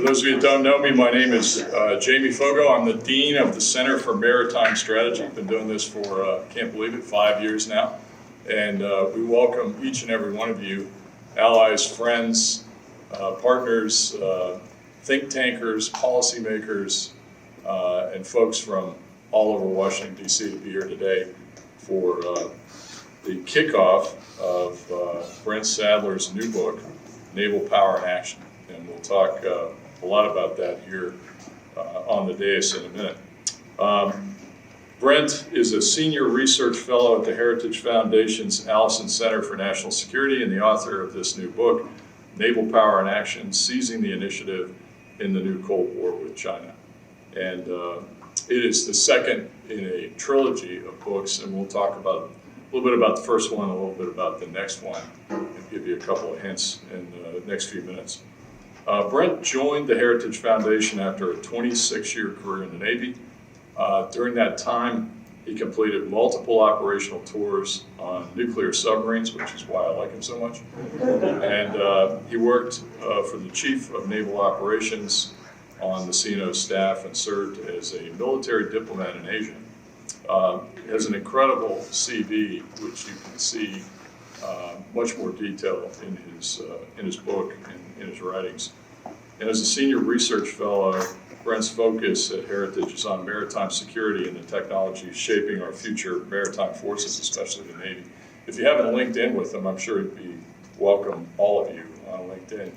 those of you who don't know me, my name is Jamie Fogo. I'm the Dean of the Center for Maritime Strategy. I've been doing this for, can't believe it, 5 years now. And we welcome each and every one of you, allies, friends, partners, think tankers, policymakers, and folks from all over Washington, D.C. to be here today for the kickoff of Brent Sadler's new book, Naval Power in Action. And we'll talk a lot about that here on the dais in a minute. Brent is a senior research fellow at the Heritage Foundation's Allison Center for National Security and the author of this new book, Naval Power in Action, Seizing the Initiative in the New Cold War with China. And it is the second in a trilogy of books, and we'll talk about a little bit about the first one, a little bit about the next one, and give you a couple of hints in the next few minutes. Brent joined the Heritage Foundation after a 26-year career in the Navy. During that time, he completed multiple operational tours on nuclear submarines, which is why I like him so much. And he worked for the Chief of Naval Operations on the CNO staff and served as a military diplomat in Asia. He has an incredible CV, which you can see much more detail in his book and in his writings. And as a senior research fellow, Brent's focus at Heritage is on maritime security and the technologies shaping our future maritime forces, especially the Navy. If you haven't linked in with him, I'm sure he'd be welcome, all of you on LinkedIn.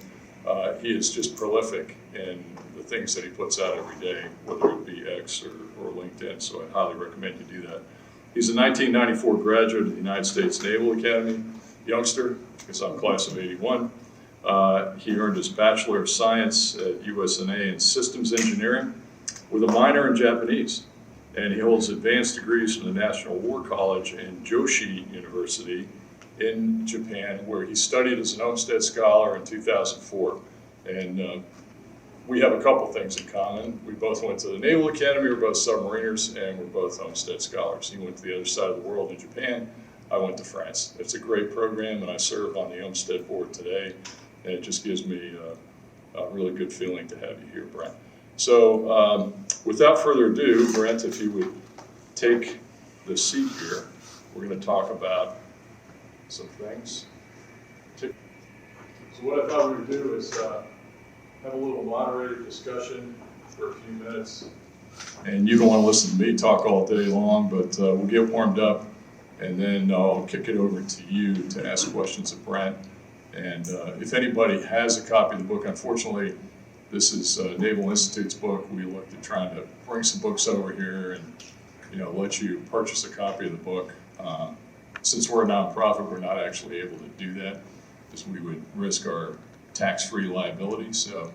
He is just prolific in the things that he puts out every day, whether it be X or LinkedIn, so I highly recommend you do that. He's a 1994 graduate of the United States Naval Academy, youngster, because I'm class of 81. He earned his Bachelor of Science at USNA in Systems Engineering with a minor in Japanese. And he holds advanced degrees from the National War College and Joshi University in Japan, where he studied as an Olmsted Scholar in 2004. And we have a couple things in common. We both went to the Naval Academy, we're both submariners, and we're both Olmsted Scholars. He went to the other side of the world in Japan. I went to France. It's a great program, and I serve on the Olmsted board today. And it just gives me a really good feeling to have you here, Brent. So without further ado, Brent, if you would take the seat here, we're going to talk about some things. So what I thought we would do is have a little moderated discussion for a few minutes. And you don't want to listen to me talk all day long, but we'll get warmed up, and then I'll kick it over to you to ask questions of Brent. And if anybody has a copy of the book, unfortunately, this is Naval Institute's book. We looked at trying to bring some books over here and let you purchase a copy of the book. Since we're a nonprofit, we're not actually able to do that because we would risk our tax-free liability. So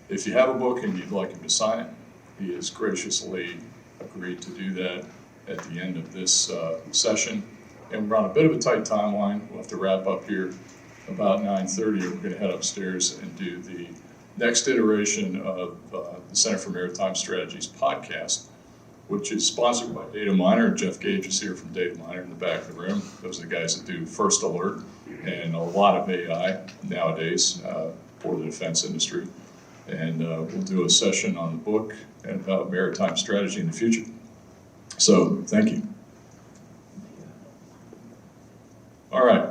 if you have a book and you'd like him to sign it, he has graciously agreed to do that at the end of this session. And we're on a bit of a tight timeline. We'll have to wrap up here about 9:30. We're going to head upstairs and do the next iteration of the Center for Maritime Strategy's podcast, which is sponsored by Data Miner. Jeff Gage is here from Data Miner in the back of the room. Those are the guys that do First Alert and a lot of AI nowadays for the defense industry. And we'll do a session on the book and about maritime strategy in the future. So thank you. All right.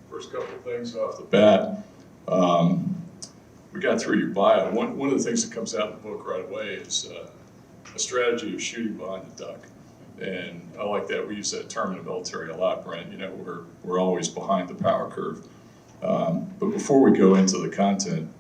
First couple of things off the bat. We got through your bio. One of the things that comes out in the book right away is a strategy of shooting behind the duck. And I like that. We use that term in the military a lot, Brent. We're always behind the power curve. But before we go into the content,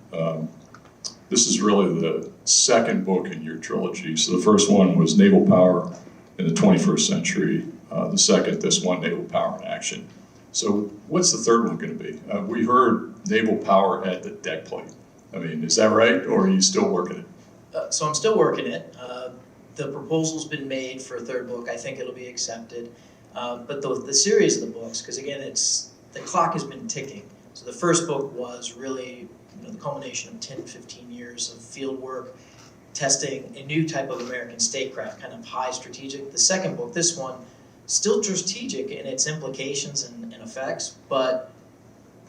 this is really the second book in your trilogy. So the first one was Naval Power in the 21st Century. The second, this one, Naval Power in Action. So what's the third one going to be? We heard Naval Power at the deck plate. I mean, is that right, or are you still working it? So I'm still working it. The proposal's been made for a third book. I think it'll be accepted. But the series of the books, because again, the clock has been ticking. So the first book was really the culmination of 10, 15 years of field work, testing a new type of American statecraft, kind of high strategic. The second book, this one, still strategic in its implications and effects, but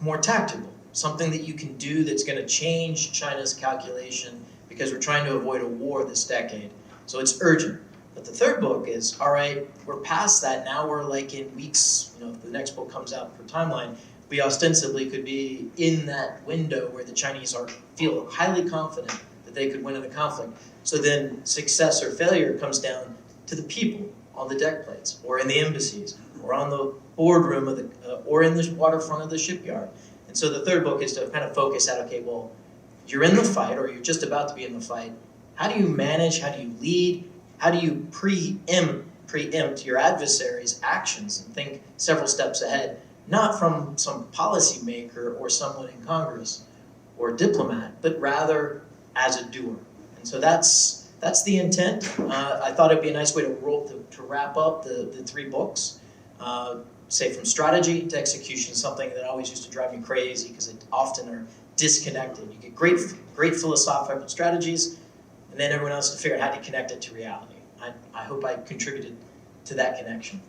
more tactical. something that you can do that's going to change China's calculation because we're trying to avoid a war this decade. So it's urgent. But the third book is, all right, we're past that. Now we're like in weeks, if the next book comes out for timeline, we ostensibly could be in that window where the Chinese feel highly confident that they could win in the conflict. So then success or failure comes down to the people on the deck plates, or in the embassies, or on the boardroom of or in the waterfront of the shipyard. And so the third book is to kind of focus out, okay, well, you're in the fight, or you're just about to be in the fight. How do you manage? How do you lead? How do you preempt your adversary's actions and think several steps ahead? Not from some policymaker or someone in Congress or diplomat, but rather as a doer. And so that's the intent. I thought it'd be a nice way to wrap up the three books. Say from strategy to execution, something that always used to drive me crazy because they often are disconnected. You get great philosophical strategies, and then everyone else to figure out how to connect it to reality. I hope I contributed to that connection.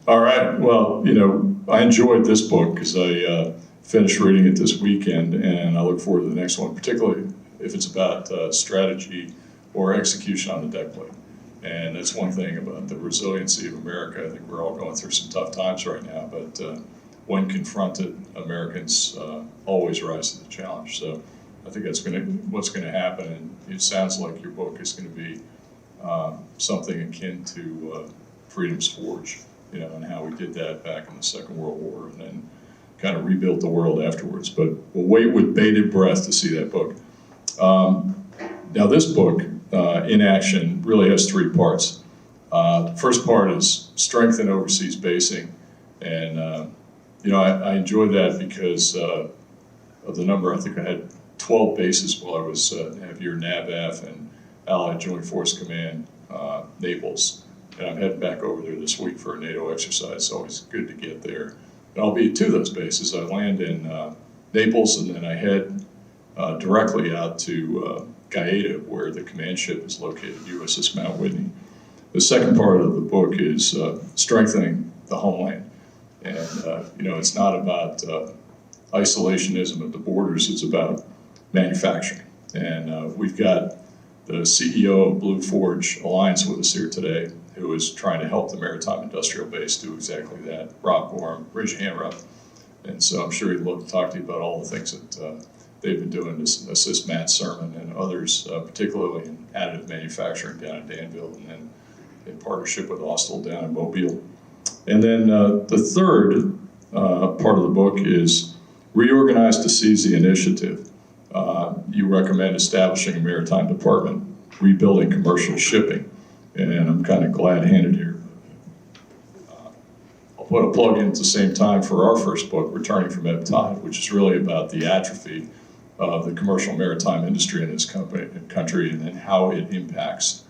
All right. Well, I enjoyed this book because I finished reading it this weekend, and I look forward to the next one, particularly if it's about strategy or execution on the deck plate. And that's one thing about the resiliency of America. I think we're all going through some tough times right now, but when confronted, Americans always rise to the challenge. So I think that's what's going to happen, and it sounds like your book is going to be something akin to Freedom's Forge, and how we did that back in the Second World War, and then kind of rebuilt the world afterwards. But we'll wait with bated breath to see that book. Now this book, In Action, really has three parts. The first part is strengthen overseas basing, and I enjoyed that because of the number. I think I had 12 bases while I was Navier NAVAF and Allied Joint Force Command, Naples. And I'm heading back over there this week for a NATO exercise. So it's good to get there. And I'll be at two of those bases. I land in Naples, and then I head directly out to Gaeta, where the command ship is located, USS Mount Whitney. The second part of the book is strengthening the homeland. And, it's not about isolationism at the borders, it's about manufacturing. And we've got the CEO of Blue Forge Alliance with us here today, who is trying to help the Maritime Industrial Base do exactly that. Rob Gorham, raise your hand, Rob. And so I'm sure he'd love to talk to you about all the things that they've been doing to assist Matt Sermon and others, particularly in additive manufacturing down in Danville, and then in partnership with Austal down in Mobile. And then the third part of the book is reorganize to seize the initiative. You recommend establishing a maritime department, rebuilding commercial shipping, and I'm kind of glad-handed here. I'll put a plug in at the same time for our first book, Returning from Ebb Tide, which is really about the atrophy of the commercial maritime industry in this country and then how it impacts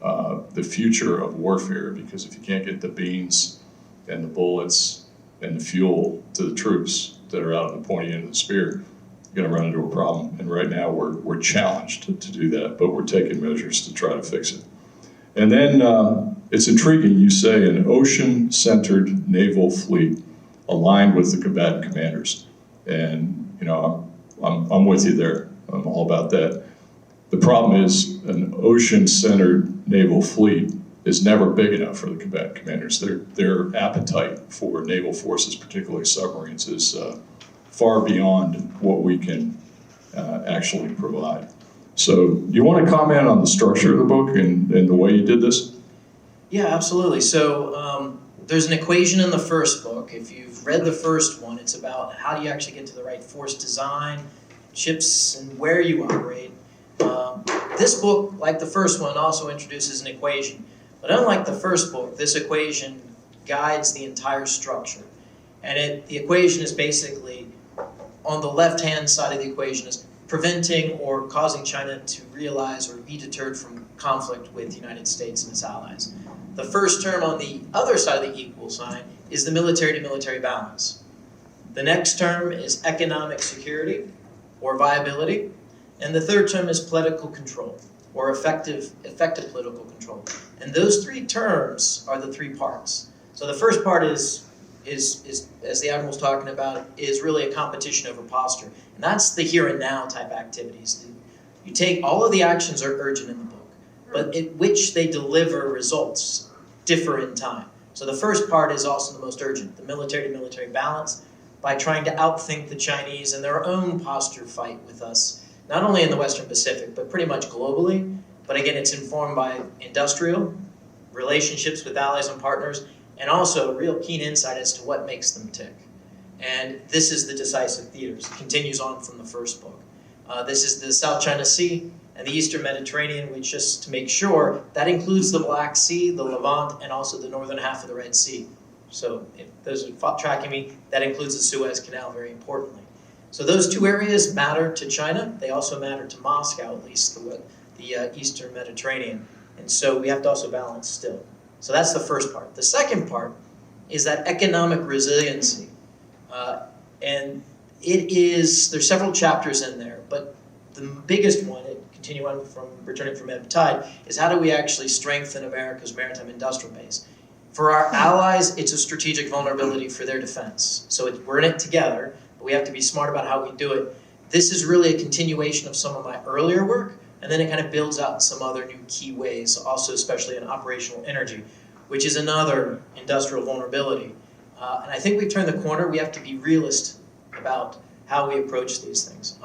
the future of warfare, because if you can't get the beans and the bullets and the fuel to the troops that are out at the pointy end of the spear, you're going to run into a problem. And right now we're challenged to do that, but we're taking measures to try to fix it. And then it's intriguing, you say, an ocean-centered naval fleet aligned with the combatant commanders. And, I'm with you there. I'm all about that. The problem is an ocean-centered naval fleet is never big enough for the combatant commanders. Their appetite for naval forces, particularly submarines, is far beyond what we can actually provide. So you want to comment on the structure of the book and the way you did this? Yeah, absolutely. So there's an equation in the first book. If you've read the first one, it's about how do you actually get to the right force design, ships, and where you operate. This book, like the first one, also introduces an equation. But unlike the first book, this equation guides the entire structure. And the equation is basically, on the left-hand side of the equation is preventing or causing China to realize or be deterred from conflict with the United States and its allies. The first term on the other side of the equal sign is the military-to-military balance. The next term is economic security or viability. And the third term is political control or effective political control. And those three terms are the three parts. So the first part is is as the Admiral's talking about, is really a competition over posture. And that's the here and now type activities. You take, all of the actions are urgent in the book, but at which they deliver results differ in time. So the first part is also the most urgent, the military-to-military balance, by trying to outthink the Chinese in their own posture fight with us, not only in the Western Pacific, but pretty much globally. But again, it's informed by industrial, relationships with allies and partners, and also real keen insight as to what makes them tick. And this is the decisive theaters. It continues on from the first book. This is the South China Sea and the Eastern Mediterranean, which, just to make sure, that includes the Black Sea, the Levant, and also the northern half of the Red Sea. So if those are tracking me, that includes the Suez Canal, very importantly. So those two areas matter to China. They also matter to Moscow, at least the Eastern Mediterranean. And so we have to also balance still. So that's the first part. The second part is that economic resiliency. And there's several chapters in there, but the biggest one, continue on from returning from ebb tide, is how do we actually strengthen America's maritime industrial base? For our allies, it's a strategic vulnerability for their defense. So we're in it together, but we have to be smart about how we do it. This is really a continuation of some of my earlier work, and then it kind of builds out in some other new key ways, also especially in operational energy, which is another industrial vulnerability. And I think we've turned the corner. We have to be realist about how we approach these things.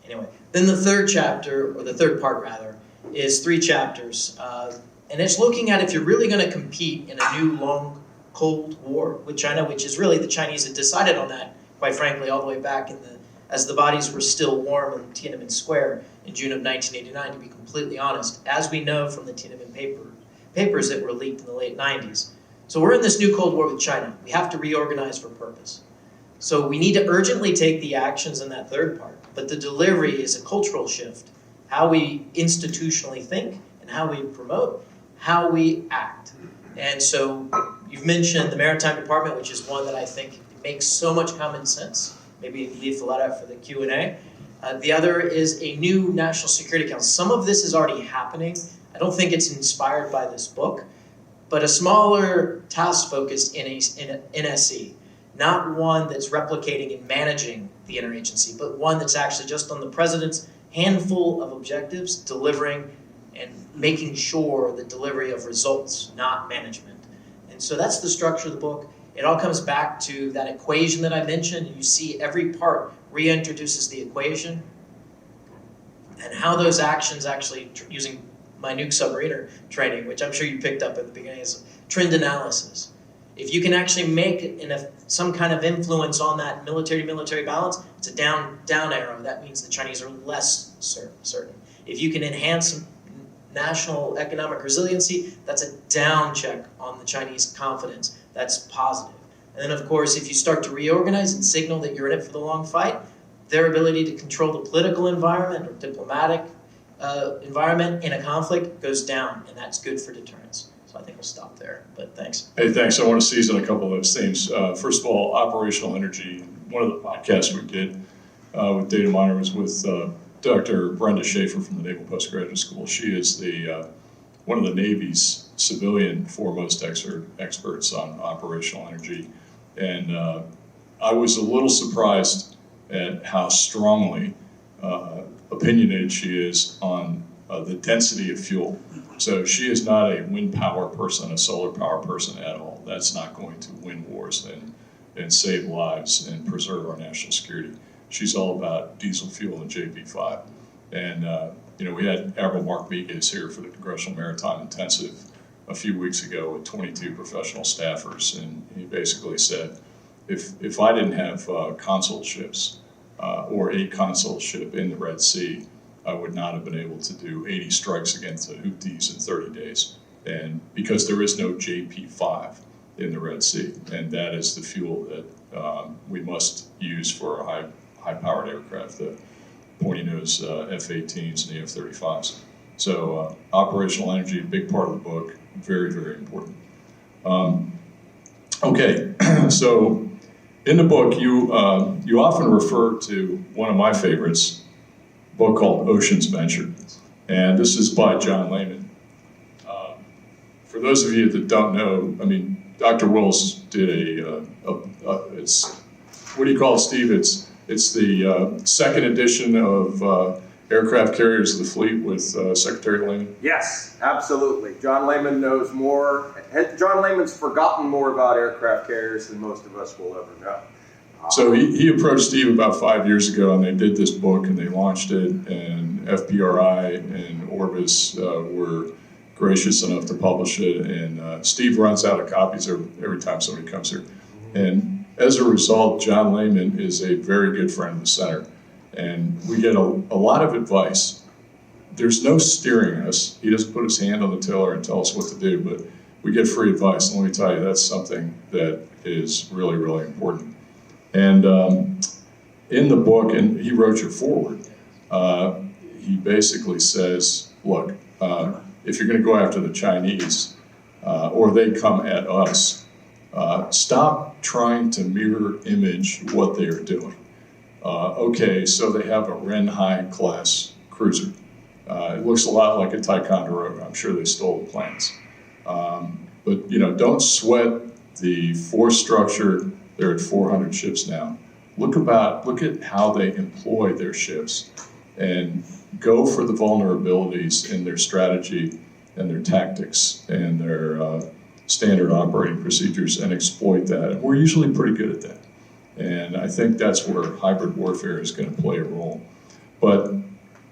Anyway, then the third chapter, or the third part rather, is 3 chapters. And it's looking at if you're really going to compete in a new long Cold War with China, which is really, the Chinese had decided on that, quite frankly, all the way back as the bodies were still warm in Tiananmen Square in June of 1989, to be completely honest, as we know from the Tiananmen papers that were leaked in the late 90s. So we're in this new Cold War with China. We have to reorganize for purpose. So we need to urgently take the actions in that third part, but the delivery is a cultural shift, how we institutionally think and how we promote, how we act. And so you've mentioned the Maritime Department, which is one that I think makes so much common sense. Maybe leave the letter for the Q&A. The other is a new National Security Council. Some of this is already happening. I don't think it's inspired by this book, but a smaller task-focused NSE, not one that's replicating and managing the interagency, but one that's actually just on the president's handful of objectives, delivering and making sure the delivery of results, not management. And so that's the structure of the book. It all comes back to that equation that I mentioned. You see every part reintroduces the equation and how those actions actually, using my nuke submariner training, which I'm sure you picked up at the beginning, is trend analysis. If you can actually make some kind of influence on that military-to-military balance, it's a down arrow. That means the Chinese are less certain. If you can enhance national economic resiliency, that's a down check on the Chinese confidence. That's positive. And then, of course, if you start to reorganize and signal that you're in it for the long fight, their ability to control the political environment or diplomatic environment in a conflict goes down, and that's good for deterrence. So I think we'll stop there, but thanks. Hey, thanks. I want to seize on a couple of those themes. First of all, operational energy. One of the podcasts we did with data miner was with Dr. Brenda Schaefer from the Naval Postgraduate School. She is one of the Navy's civilian foremost experts on operational energy. And I was a little surprised at how strongly opinionated she is on the density of fuel. So she is not a wind power person, a solar power person at all. That's not going to win wars and save lives and preserve our national security. She's all about diesel fuel and JP5. And we had Admiral Mark Miguez here for the Congressional Maritime Intensive a few weeks ago with 22 professional staffers, and he basically said, if I didn't have console ships or a console ship in the Red Sea, I would not have been able to do 80 strikes against the Houthis in 30 days. And because there is no JP5 in the Red Sea, and that is the fuel that we must use for a high-powered aircraft, the pointy-nose F-18s and the F-35s. So operational energy, a big part of the book, very, very important. Okay, so in the book, you often refer to one of my favorites, a book called Oceans Ventured. And this is by John Lehman. For those of you that don't know, Dr. Wills did it's, what do you call it, Steve? It's the second edition of Aircraft Carriers of the Fleet with Secretary Lehman. Yes, absolutely. John Lehman knows more. John Lehman's forgotten more about aircraft carriers than most of us will ever know. So he approached Steve about 5 years ago, and they did this book, and they launched it, and FPRI and Orbis were gracious enough to publish it, and Steve runs out of copies every time somebody comes here. And as a result, John Lehman is a very good friend of the center, and we get a lot of advice. There's no steering us. He doesn't put his hand on the tiller and tell us what to do, but we get free advice, and let me tell you, that's something that is really, really important. And in the book, and he wrote your foreword, he basically says, look, if you're going to go after the Chinese, or they come at us, stop trying to mirror image what they are doing. Okay, so they have a Renhai class cruiser. It looks a lot like a Ticonderoga. I'm sure they stole the plans. But don't sweat the force structure. They're at 400 ships now. Look at how they employ their ships and go for the vulnerabilities in their strategy and their tactics and their standard operating procedures and exploit that. And we're usually pretty good at that. And I think that's where hybrid warfare is going to play a role. But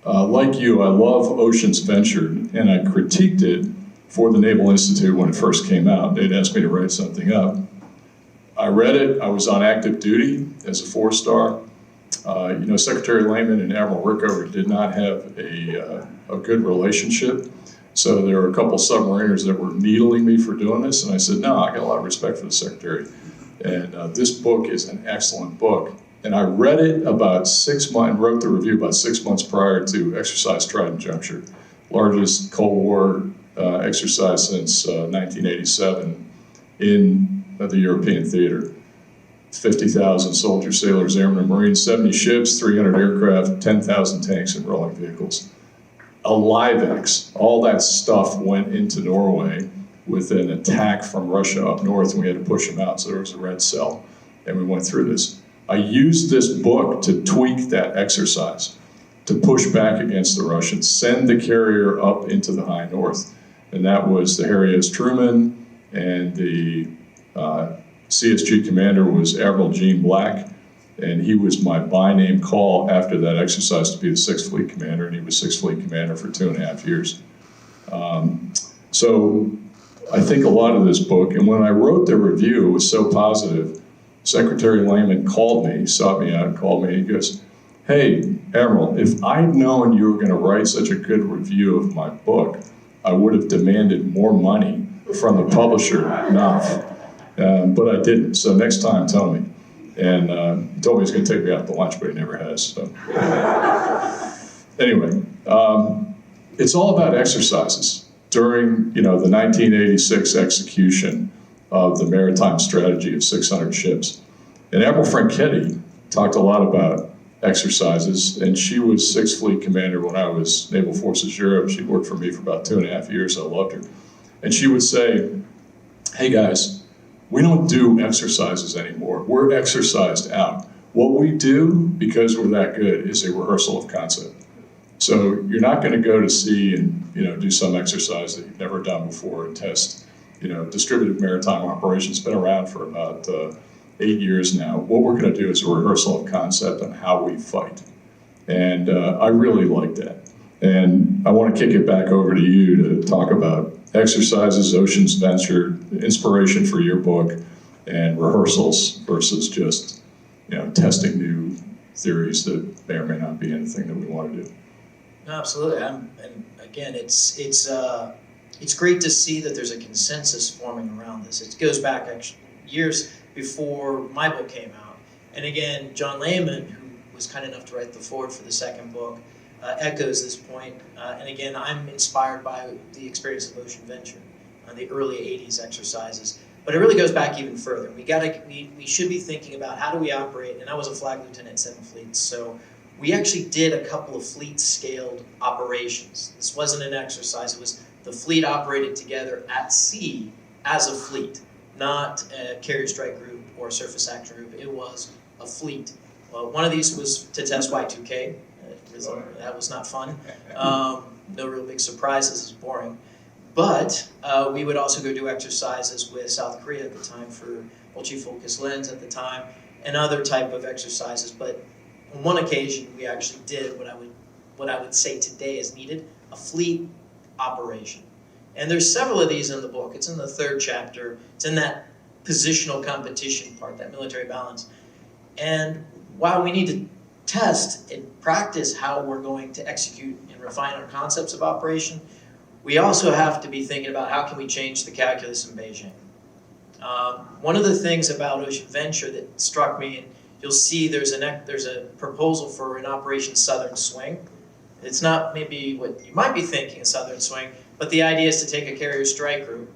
like you, I love Oceans Ventured, and I critiqued it for the Naval Institute when it first came out. They'd asked me to write something up. I read it. I was on active duty as a 4-star. Secretary Lehman and Admiral Rickover did not have a good relationship. So there were a couple submariners that were needling me for doing this, and I said, no, I got a lot of respect for the Secretary. And this book is an excellent book. And I read it about 6 months, and wrote the review about 6 months prior to Exercise Trident Juncture, largest Cold War exercise since 1987 in the European theater. 50,000 soldiers, sailors, airmen, and Marines, 70 ships, 300 aircraft, 10,000 tanks and rolling vehicles. A LiveX, all that stuff went into Norway with an attack from Russia up north, and we had to push them out, so there was a red cell, and we went through this. I used this book to tweak that exercise, to push back against the Russians, send the carrier up into the high north, and that was the Harry S. Truman, and the CSG commander was Admiral Gene Black, and he was my by-name call after that exercise to be the 6th Fleet Commander, and he was 6th Fleet Commander for 2.5 years. So I think a lot of this book, and when I wrote the review, it was so positive. Secretary Lehman called me, sought me out and called me, and he goes, hey, Admiral, if I'd known you were going to write such a good review of my book, I would have demanded more money from the publisher, but I didn't, so next time tell me. And he told me he was going to take me out to lunch, but he never has. So. Anyway, it's all about exercises. During the 1986 execution of the Maritime Strategy of 600 ships, and Admiral Franchetti talked a lot about exercises, and she was 6th Fleet Commander when I was Naval Forces Europe. She worked for me for about 2.5 years. I loved her. And she would say, hey guys, we don't do exercises anymore. We're exercised out. What we do, because we're that good, is a rehearsal of concept. So you're not going to go to sea and do some exercise that you've never done before and test. Distributed maritime operations been around for about 8 years now. What we're going to do is a rehearsal of concept on how we fight. And I really like that. And I want to kick it back over to you to talk about exercises, Oceans Venture, inspiration for your book, and rehearsals versus just testing new theories that may or may not be anything that we want to do. No, absolutely. And again, it's great to see that there's a consensus forming around this. It goes back actually years before my book came out. And again, John Lehman, who was kind enough to write the foreword for the second book, echoes this point. And again, I'm inspired by the experience of Ocean Venture, the early 80s exercises. But it really goes back even further. We should be thinking about how do we operate, and I was a flag lieutenant at 7 fleets, so we actually did a couple of fleet-scaled operations. This wasn't an exercise, it was the fleet operated together at sea as a fleet. not a carrier strike group or a surface action group. It was a fleet. Well, one of these was to test Y2K. That was not fun. No real big surprises. It's boring. But we would also go do exercises with South Korea at the time for multi-focus lens at the time and other type of exercises. But on one occasion, we actually did what I would say today is needed, a fleet operation. And there's several of these in the book. It's in the 3rd chapter. It's in that positional competition part, that military balance. And while we need to test and practice how we're going to execute and refine our concepts of operation, we also have to be thinking about how can we change the calculus in Beijing. One of the things about Ocean Venture that struck me, and you'll see there's a proposal for an Operation Southern Swing. It's not maybe what you might be thinking, a Southern Swing, but the idea is to take a carrier strike group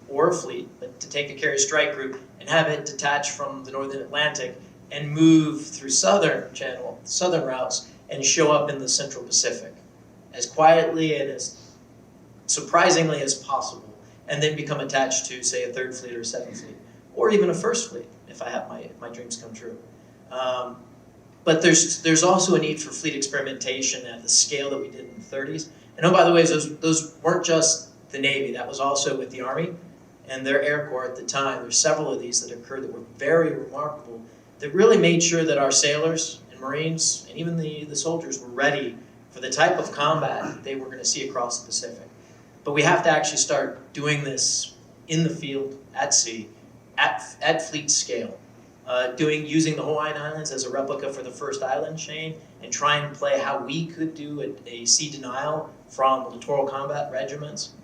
or a fleet, but to take a carrier strike group and have it detach from the Northern Atlantic and move through southern routes and show up in the Central Pacific as quietly and as surprisingly as possible, and then become attached to, say, a 3rd Fleet or a 7th Fleet, or even a 1st Fleet if I have my dreams come true. But there's also a need for fleet experimentation at the scale that we did in the 30s. And oh, by the way, those weren't just the Navy. That was also with the Army and their Air Corps at the time. There's several of these that occurred that were very remarkable, that really made sure that our sailors and Marines and even the soldiers were ready for the type of combat that they were going to see across the Pacific. But we have to actually start doing this in the field, at sea, at fleet scale. Using the Hawaiian Islands as a replica for the first island chain and try and play how we could do a sea denial from littoral combat regiments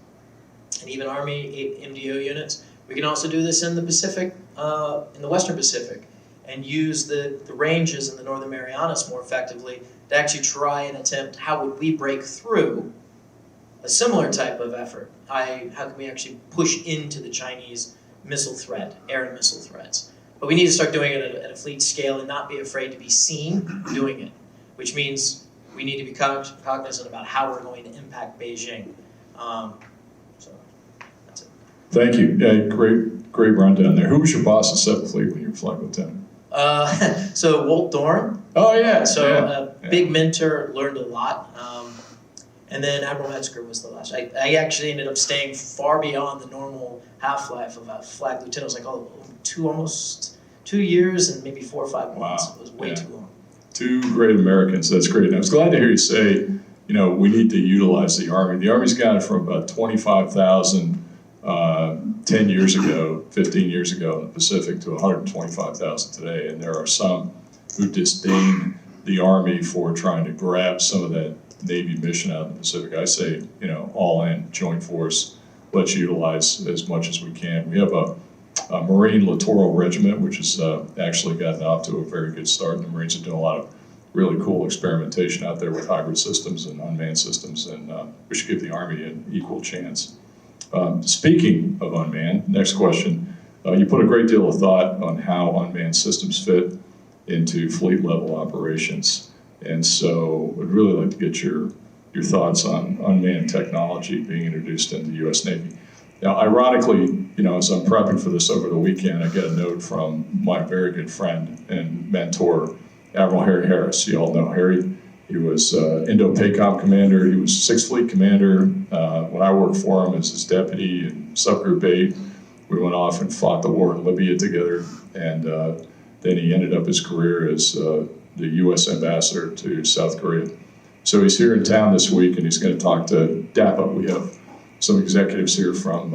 and even Army MDO units. We can also do this in the Pacific, in the Western Pacific, and use the ranges in the Northern Marianas more effectively to actually try and attempt how would we break through a similar type of effort. How can we actually push into the Chinese missile threat, air and missile threats? But we need to start doing it at a fleet scale and not be afraid to be seen doing it, which means we need to be cognizant about how we're going to impact Beijing. So that's it. Thank you. Yeah, great rundown there. Who was your boss at 7th Fleet when you were flight lieutenant? So Walt Dorn. Oh, yeah. So big mentor, learned a lot. And then Admiral Metzger was the last. I actually ended up staying far beyond the normal half-life of a flag lieutenant. It was like almost 2 years and maybe 4 or 5 months. Wow. It was way too long. 2 great Americans. That's great. And I was glad to hear you say, we need to utilize the Army. The Army's got it from about 25,000 10 years ago, 15 years ago in the Pacific to 125,000 today. And there are some who disdain the Army for trying to grab some of that Navy mission out in the Pacific. I say, all in, joint force, let's utilize as much as we can. We have a Marine Littoral Regiment, which has actually gotten off to a very good start. And the Marines are doing a lot of really cool experimentation out there with hybrid systems and unmanned systems, and we should give the Army an equal chance. Speaking of unmanned, next question. You put a great deal of thought on how unmanned systems fit into fleet level operations. And so I'd really like to get your thoughts on unmanned technology being introduced into the U.S. Navy. Now, ironically, as I'm prepping for this over the weekend, I get a note from my very good friend and mentor, Admiral Harry Harris. You all know Harry. He was Indo-PACOM commander. He was 6th Fleet commander. When I worked for him as his deputy in Subgroup 8, we went off and fought the war in Libya together. And then he ended up his career as the U.S. ambassador to South Korea. So he's here in town this week, and he's going to talk to DAPA. We have some executives here from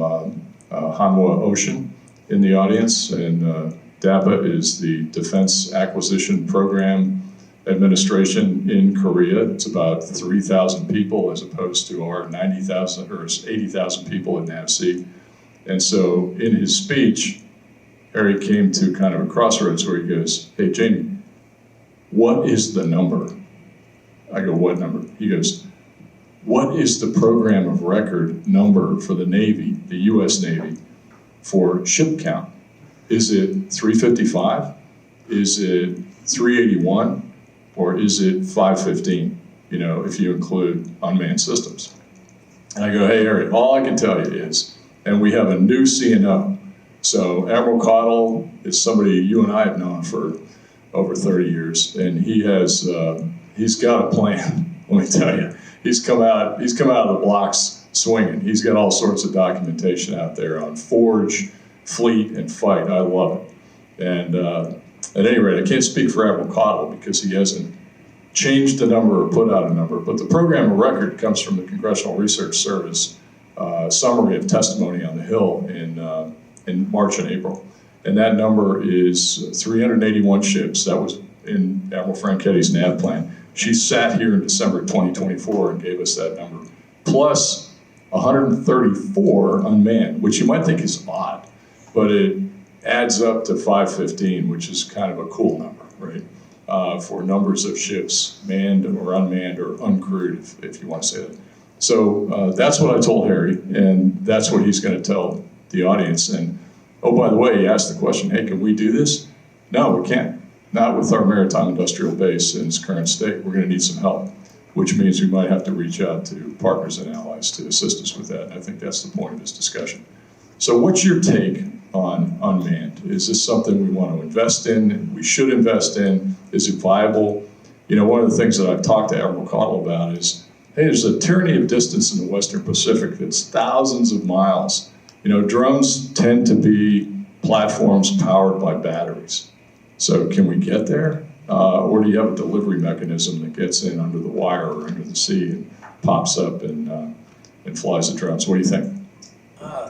Hanwha Ocean in the audience, and DAPA is the Defense Acquisition Program Administration in Korea. It's about 3,000 people as opposed to our 90,000 or 80,000 people in NAVSEA. And so in his speech, Harry came to kind of a crossroads where he goes, "Hey, Jamie, what is the number?" I go, "What number?" He goes, "What is the program of record number for the Navy, the U.S. Navy, for ship count? Is it 355? Is it 381? Or is it 515, if you include unmanned systems?" And I go, "Hey, Harry, all I can tell you is," and we have a new CNO, So Admiral Cottle is somebody you and I have known for over 30 years, and he's got a plan. Let me tell you, he's come out of the blocks swinging. He's got all sorts of documentation out there on forge, fleet, and fight. I love it. And at any rate, I can't speak for Admiral Cottle because he hasn't changed a number or put out a number, but the program of record comes from the Congressional Research Service summary of testimony on the Hill in March and April. And that number is 381 ships. That was in Admiral Franchetti's nav plan. She sat here in December 2024 and gave us that number, plus 134 unmanned, which you might think is odd, but it adds up to 515, which is kind of a cool number, right? For numbers of ships, manned or unmanned or uncrewed, if you want to say that. So that's what I told Harry, and that's what he's going to tell the audience. And oh, by the way, you asked the question, hey, can we do this? No, we can't. Not with our maritime industrial base in its current state. We're going to need some help, which means we might have to reach out to partners and allies to assist us with that. And I think that's the point of this discussion. So what's your take on unmanned? Is this something we want to invest in? We should invest in? Is it viable? You know, one of the things that I've talked to Admiral Cottle about is, hey, there's a tyranny of distance in the Western Pacific that's thousands of miles. You know, drones tend to be platforms powered by batteries. So can we get there? Or do you have a delivery mechanism that gets in under the wire or under the sea and pops up and flies the drones? What do you think?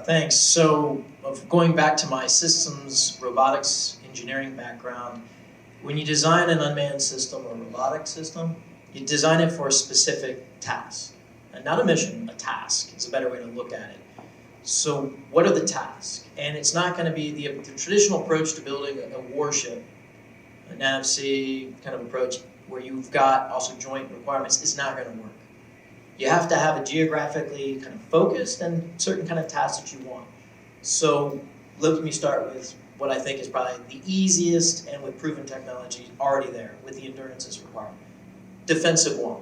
Thanks. So going back to my systems robotics engineering background, when you design an unmanned system or robotic system, you design it for a specific task. And not a mission, a task is a better way to look at it. So what are the tasks? And it's not going to be the traditional approach to building a warship, a NAVC kind of approach where you've got also joint requirements is not going to work. You have to have a geographically kind of focused and certain kind of tasks that you want. So let me start with what I think is probably the easiest and with proven technology already there with the endurances required. Defensive one.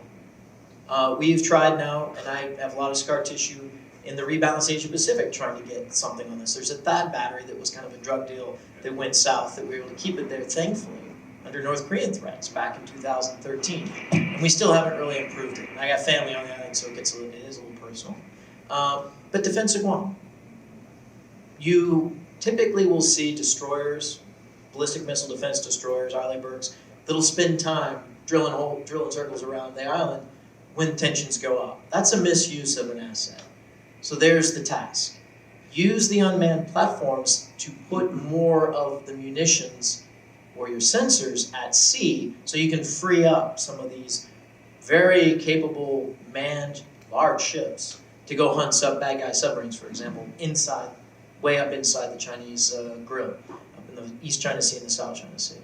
We've tried now, and I have a lot of scar tissue in the rebalanced Asia Pacific trying to get something on this. There's a THAAD battery that was kind of a drug deal that went south that we were able to keep it there, thankfully, under North Korean threats back in 2013. And we still haven't really improved it. And I got family on the island, so it is a little personal. But defensive one. You typically will see destroyers, ballistic missile defense destroyers, Arleigh-Burkes, that'll spend time drilling circles around the island when tensions go up. That's a misuse of an asset. So there's the task. Use the unmanned platforms to put more of the munitions or your sensors at sea so you can free up some of these very capable manned large ships to go hunt bad guy submarines, for example, way up inside the Chinese grill, up in the East China Sea and the South China Sea.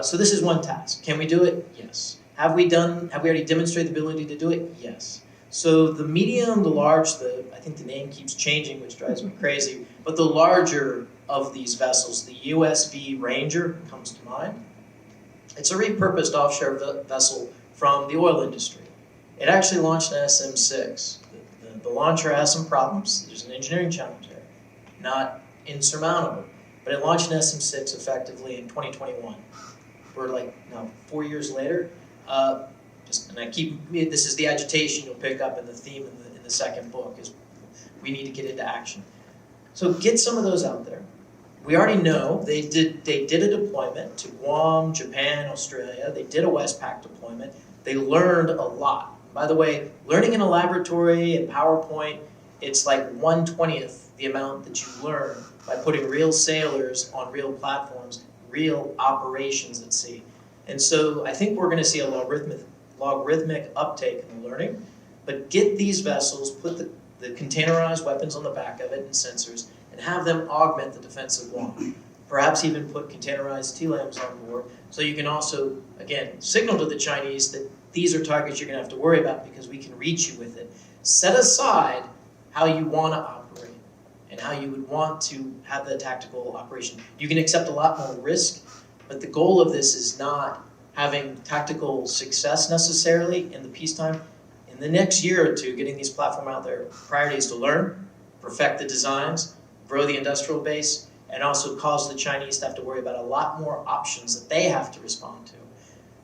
So this is one task. Can we do it? Yes. Have we already demonstrated the ability to do it? Yes. So the medium, the large, I think the name keeps changing, which drives me crazy, but the larger of these vessels, the USV Ranger comes to mind. It's a repurposed offshore vessel from the oil industry. It actually launched an SM-6. The launcher has some problems. There's an engineering challenge there, not insurmountable, but it launched an SM-6 effectively in 2021. We're now 4 years later. This is the agitation you'll pick up in the theme in the second book, is we need to get into action. So get some of those out there. We already know they did a deployment to Guam, Japan, Australia. They did a Westpac deployment. They learned a lot. By the way, learning in a laboratory and PowerPoint, it's like 1/20th the amount that you learn by putting real sailors on real platforms, real operations at sea. And so I think we're going to see a logarithmic uptake in the learning, but get these vessels, put the containerized weapons on the back of it and sensors, and have them augment the defensive one. Perhaps even put containerized TLAMs on board, so you can also, again, signal to the Chinese that these are targets you're going to have to worry about because we can reach you with it. Set aside how you want to operate and how you would want to have the tactical operation. You can accept a lot more risk, but the goal of this is not having tactical success necessarily in the peacetime. In the next year or two, getting these platforms out there, priority is to learn, perfect the designs, grow the industrial base, and also cause the Chinese to have to worry about a lot more options that they have to respond to.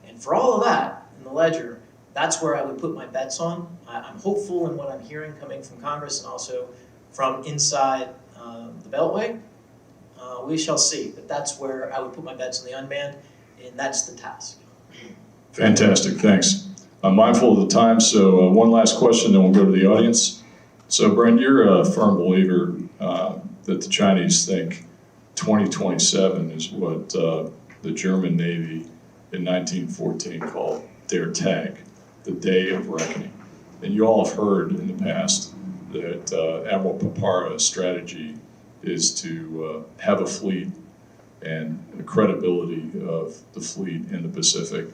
And for all of that in the ledger, that's where I would put my bets on. I'm hopeful in what I'm hearing coming from Congress and also from inside the Beltway. We shall see, but that's where I would put my bets on the unmanned, and that's the task. Fantastic, thanks. I'm mindful of the time, so one last question, then we'll go to the audience. So, Brent, you're a firm believer that the Chinese think 2027 is what the German Navy in 1914 called their tag, the day of reckoning. And you all have heard in the past that Admiral Papara's strategy is to have a fleet and the credibility of the fleet in the Pacific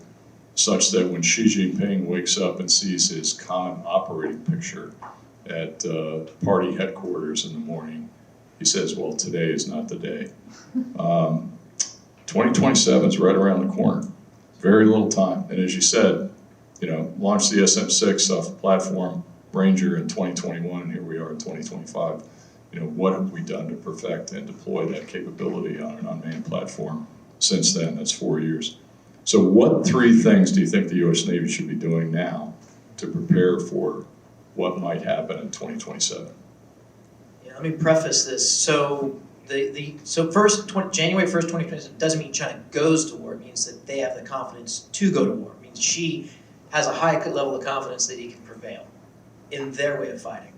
such that when Xi Jinping wakes up and sees his common operating picture at party headquarters in the morning, he says, well, today is not the day. 2027 is right around the corner. Very little time. And as you said, launch the SM-6 off the platform Ranger in 2021, and here we are in 2025. What have we done to perfect and deploy that capability on an unmanned platform since then? That's 4 years. So what 3 things do you think the U.S. Navy should be doing now to prepare for what might happen in 2027? Yeah, let me preface this. So first, January 1st, 2027 doesn't mean China goes to war. It means that they have the confidence to go to war. It means Xi has a high level of confidence that he can prevail in their way of fighting.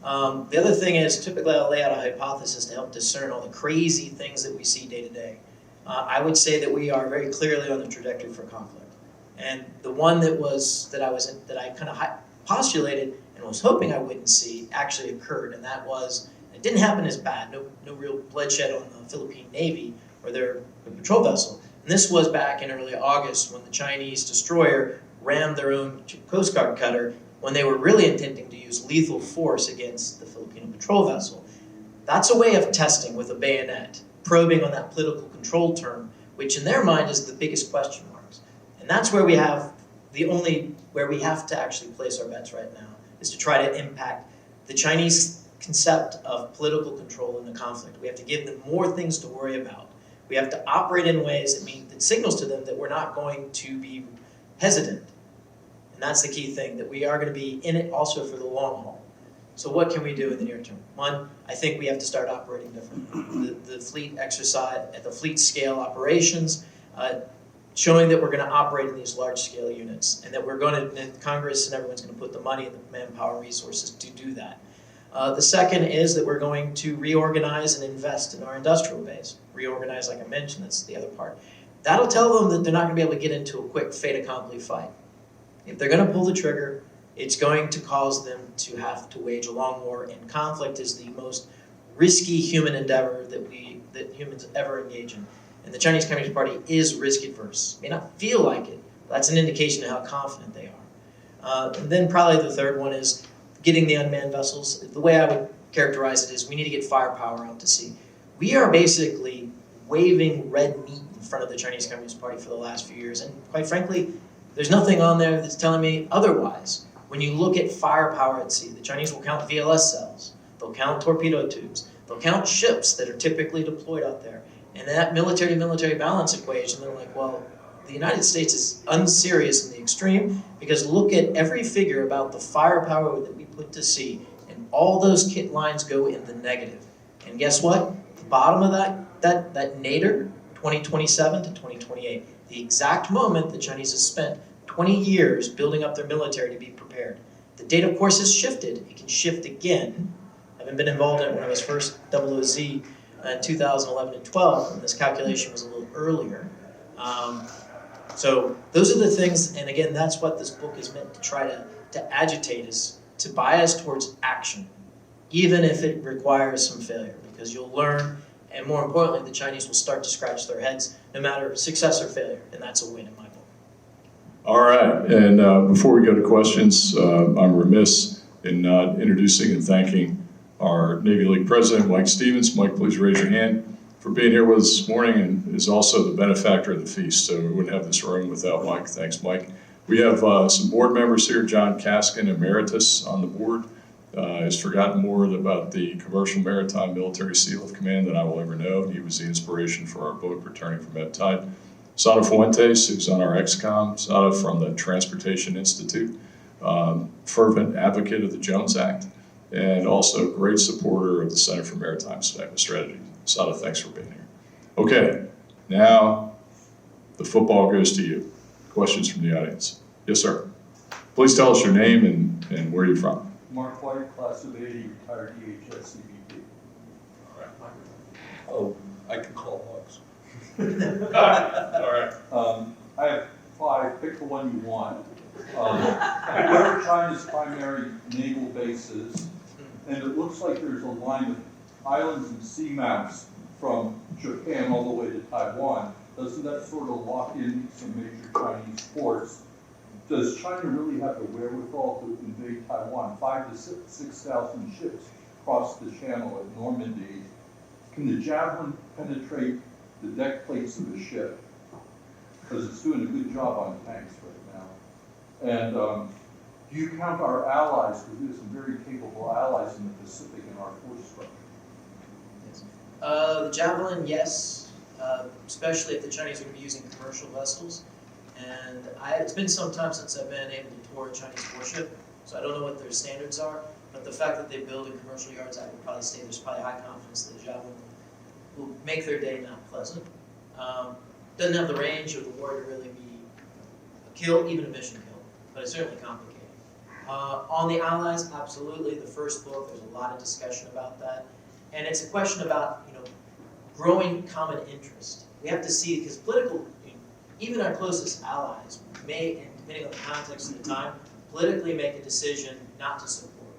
The other thing is, typically I'll lay out a hypothesis to help discern all the crazy things that we see day to day. I would say that we are very clearly on the trajectory for conflict. And the one that I kind of postulated and was hoping I wouldn't see actually occurred, and that was, it didn't happen as bad, no real bloodshed on the Philippine Navy or their patrol vessel. And this was back in early August when the Chinese destroyer rammed their own Coast Guard cutter when they were really intending to use lethal force against the Filipino patrol vessel. That's a way of testing with a bayonet, probing on that political control term, which in their mind is the biggest question marks. And that's where we have where we have to actually place our bets right now, is to try to impact the Chinese concept of political control in the conflict. We have to give them more things to worry about. We have to operate in ways that signals to them that we're not going to be hesitant. And that's the key thing, that we are going to be in it also for the long haul. So what can we do in the near term? One, I think we have to start operating differently. The fleet exercise, at the fleet scale operations, showing that we're going to operate in these large scale units, and that we're going to, Congress and everyone's going to put the money and the manpower resources to do that. The second is that we're going to reorganize and invest in our industrial base. Reorganize, like I mentioned, that's the other part. That'll tell them that they're not going to be able to get into a quick fait accompli fight. If they're going to pull the trigger, it's going to cause them to have to wage a long war, and conflict is the most risky human endeavor that humans ever engage in. And the Chinese Communist Party is risk adverse. May not feel like it, but that's an indication of how confident they are. And then probably the third one is getting the unmanned vessels. The way I would characterize it is we need to get firepower out to sea. We are basically waving red meat in front of the Chinese Communist Party for the last few years, and quite frankly, there's nothing on there that's telling me otherwise. When you look at firepower at sea, the Chinese will count VLS cells, they'll count torpedo tubes, they'll count ships that are typically deployed out there. And that military-to-military balance equation, they're like, well, the United States is unserious in the extreme, because look at every figure about the firepower that we put to sea, and all those kit lines go in the negative. And guess what? The bottom of that nadir, 2027 to 2028. The exact moment the Chinese have spent 20 years building up their military to be prepared. The date, of course, has shifted. It can shift again. Having been involved in it when I was first OOZ in 2011 and 12, and this calculation was a little earlier. So those are the things, and again, that's what this book is meant to try to agitate, is to bias towards action, even if it requires some failure, because you'll learn. And more importantly, the Chinese will start to scratch their heads, no matter success or failure, and that's a win in my book. All right, and before we go to questions, I'm remiss in not introducing and thanking our Navy League President, Mike Stevens. Mike, please raise your hand, for being here with us this morning, and is also the benefactor of the feast, so we wouldn't have this room without Mike. Thanks, Mike. We have some board members here, John Kaskin, Emeritus, on the board, has forgotten more about the commercial maritime military SEAL of command than I will ever know. He was the inspiration for our book, Returning from Ebb Tide. Sada Fuentes, who's on our XCOM, Sada from the Transportation Institute, fervent advocate of the Jones Act, and also great supporter of the Center for Maritime Strategy. Sada, thanks for being here. Okay, now the football goes to you. Questions from the audience. Yes, sir. Please tell us your name and where you're from. Mark White, class of 80, retired EHS CBP. Oh, I can call Bugs. All right. I have 5, pick the one you want. What are China's primary naval bases? And it looks like there's a line of islands and seamounts from Japan all the way to Taiwan. Doesn't that sort of lock in some major Chinese ports? Does China really have the wherewithal to invade Taiwan? 5,000 to 6,000 ships cross the channel at Normandy. Can the Javelin penetrate the deck plates of a ship? Because it's doing a good job on tanks right now. And do you count our allies, because we have some very capable allies in the Pacific in our force structure? Yes. The Javelin, yes, especially if the Chinese are going to be using commercial vessels. And it's been some time since I've been able to tour a Chinese warship, so I don't know what their standards are, but the fact that they build in commercial yards, I would probably say there's probably high confidence that the Javelin will make their day not pleasant. Doesn't have the range of the war to really be a kill, even a mission kill, but it's certainly complicated. On the allies, absolutely, the first book, there's a lot of discussion about that, and it's a question about, growing common interest. We have to see, because even our closest allies may, and depending on the context of the time, politically make a decision not to support.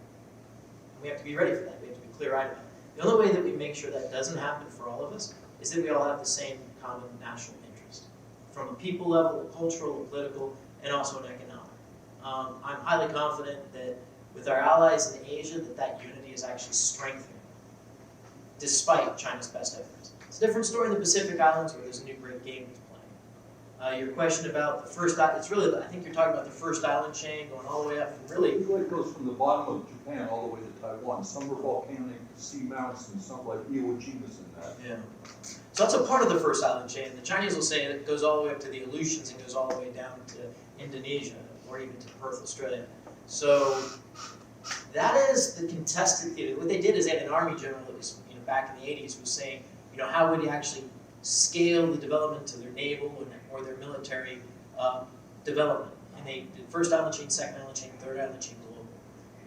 And we have to be ready for that. We have to be clear-eyed about it. The only way that we make sure that doesn't happen for all of us is that we all have the same common national interest, from a people level, a cultural, a political, and also an economic. I'm highly confident that with our allies in Asia, that unity is actually strengthening, despite China's best efforts. It's a different story in the Pacific Islands, where there's a new great game that's playing. Your question about the first, it's really, I think you're talking about the first island chain going all the way up from really. It goes from the bottom of Japan all the way to Taiwan. Some are volcanic seamounts and some like Iwo Jima's in that. Yeah. So that's a part of the first island chain. The Chinese will say it goes all the way up to the Aleutians and goes all the way down to Indonesia or even to Perth, Australia. So that is the contested theory. What they did is they had an army general that was, back in the 80s was saying, how would you actually scale the development to their naval or their military development? And they did first island chain, second island chain, third island chain, global.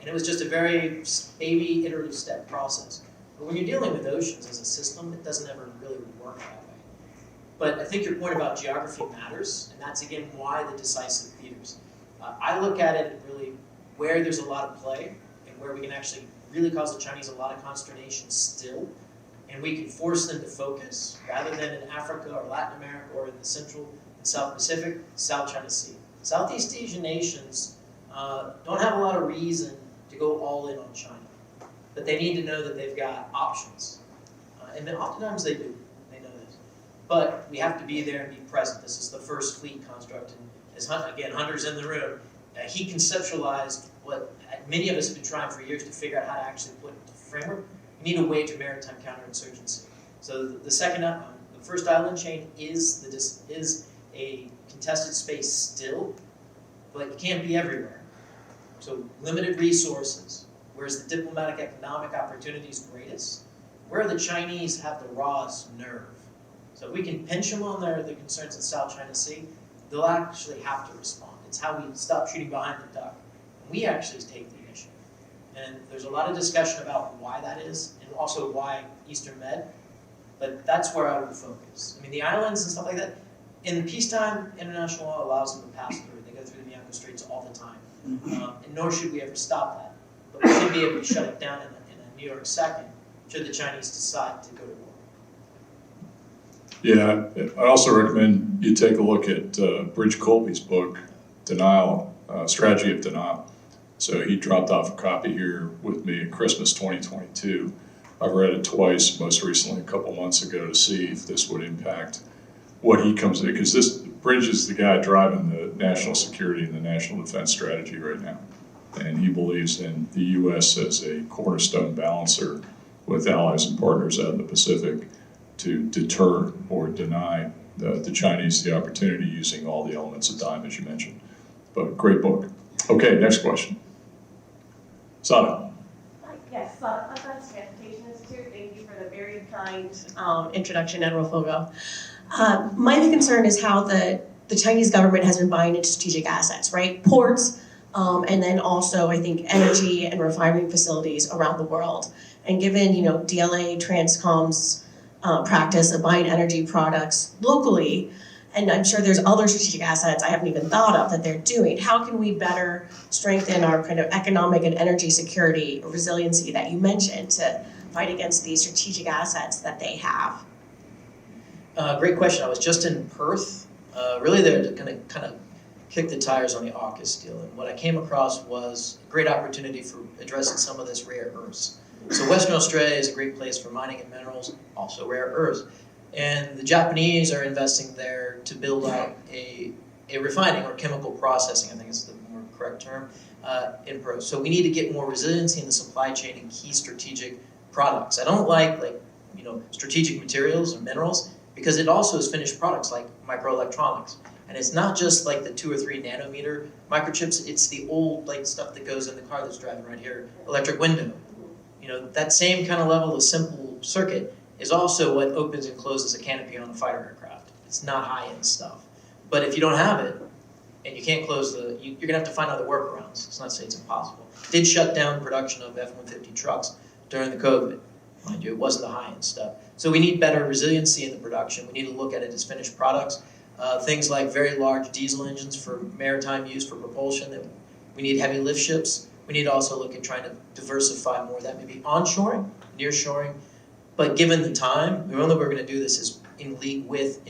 And it was just a very baby iterative step process. But when you're dealing with oceans as a system, it doesn't ever really work that way. But I think your point about geography matters, and that's again why the decisive theaters. I look at it really where there's a lot of play and where we can actually really cause the Chinese a lot of consternation still, and we can force them to focus rather than in Africa or Latin America or in the Central and South Pacific, South China Sea. Southeast Asian nations don't have a lot of reason to go all in on China, but they need to know that they've got options, and then oftentimes they do. They know this, but we have to be there and be present. This is the first fleet construct, and as Hunter's in the room, he conceptualized what many of us have been trying for years to figure out how to actually put into framework. We need a way to maritime counterinsurgency. So the first island chain is a contested space still, but it can't be everywhere. So limited resources. Where's the diplomatic economic opportunities greatest? Where the Chinese have the rawest nerve. So if we can pinch them on their concerns in South China Sea, they'll actually have to respond. It's how we stop shooting behind the duck. We actually take the initiative. And there's a lot of discussion about why that is, and also why Eastern Med, but that's where I would focus. I mean, the islands and stuff like that, in peacetime, international law allows them to pass through. They go through the Bianco Straits all the time. And nor should we ever stop that. But we should be able to shut it down in a New York second, should the Chinese decide to go to war. Yeah, I also recommend you take a look at Bridge Colby's book, Strategy of Denial. So he dropped off a copy here with me at Christmas 2022. I've read it twice, most recently a couple months ago, to see if this would impact what he comes in, because this Bridge is the guy driving the national security and the national defense strategy right now. and he believes in the U.S. as a cornerstone balancer with allies and partners out in the Pacific to deter or deny the Chinese the opportunity using all the elements of DIME, as you mentioned. But great book. Okay, next question. Sana. Yes, Maritime Strategy Institute, thank you for the very kind introduction, Admiral Fogo. My big concern is how the Chinese government has been buying into strategic assets, right? Ports, and then also I think energy and refining facilities around the world. And given, DLA Transcom's practice of buying energy products locally, and I'm sure there's other strategic assets I haven't even thought of that they're doing. How can we better strengthen our kind of economic and energy security or resiliency that you mentioned to fight against these strategic assets that they have? Great question. I was just in Perth, really there to kind of kick the tires on the AUKUS deal. And what I came across was a great opportunity for addressing some of this rare earths. So Western Australia is a great place for mining and minerals, also rare earths. And the Japanese are investing there to build out a refining or chemical processing, I think is the more correct term, in Perth. So we need to get more resiliency in the supply chain and key strategic products. I don't like strategic materials or minerals because it also is finished products like microelectronics. And it's not just like the 2 or 3 nanometer microchips, it's the old stuff that goes in the car that's driving right here, electric window. That same kind of level of simple circuit is also what opens and closes a canopy on a fighter aircraft. It's not high-end stuff. But if you don't have it, and you can't close you're gonna have to find other workarounds. It's not to say it's impossible. It did shut down production of F-150 trucks during the COVID. Mind you, it wasn't the high-end stuff. So we need better resiliency in the production. We need to look at it as finished products. Things like very large diesel engines for maritime use for propulsion. That we need heavy lift ships. We need to also look at trying to diversify more. That may be onshoring, nearshoring. But given the time, the only way we're going to do this is in league with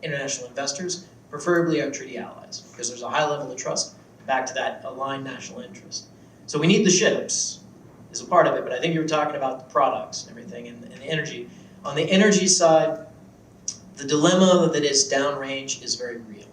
international investors, preferably our treaty allies, because there's a high level of trust back to that aligned national interest. So we need the ships is a part of it, but I think you were talking about the products and everything and the energy. On the energy side, the dilemma that is downrange is very real.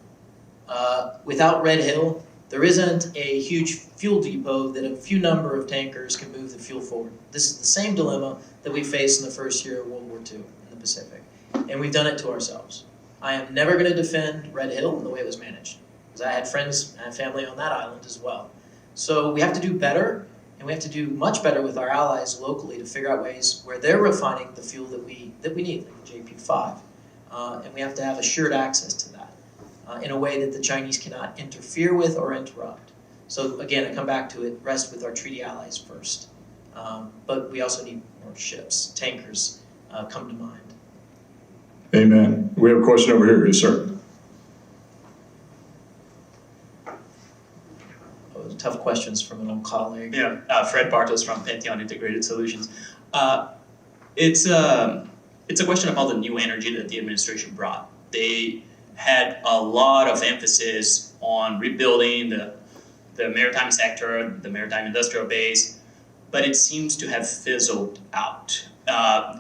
Without Red Hill, there isn't a huge fuel depot that a few number of tankers can move the fuel forward. This is the same dilemma that we faced in the first year of World War II in the Pacific. And we've done it to ourselves. I am never going to defend Red Hill and the way it was managed, because I had friends and family on that island as well. So we have to do better, and we have to do much better with our allies locally to figure out ways where they're refining the fuel that we need, like JP5. And we have to have assured access to that in a way that the Chinese cannot interfere with or interrupt. So again, I come back to it, rest with our treaty allies first. But we also need more ships, tankers come to mind. Amen. We have a question over here. Yes, sir. Oh, tough questions from an old colleague. Yeah, Fred Bartos from Pantheon Integrated Solutions. It's a question about the new energy that the administration brought. They had a lot of emphasis on rebuilding the maritime sector, the maritime industrial base, but it seems to have fizzled out.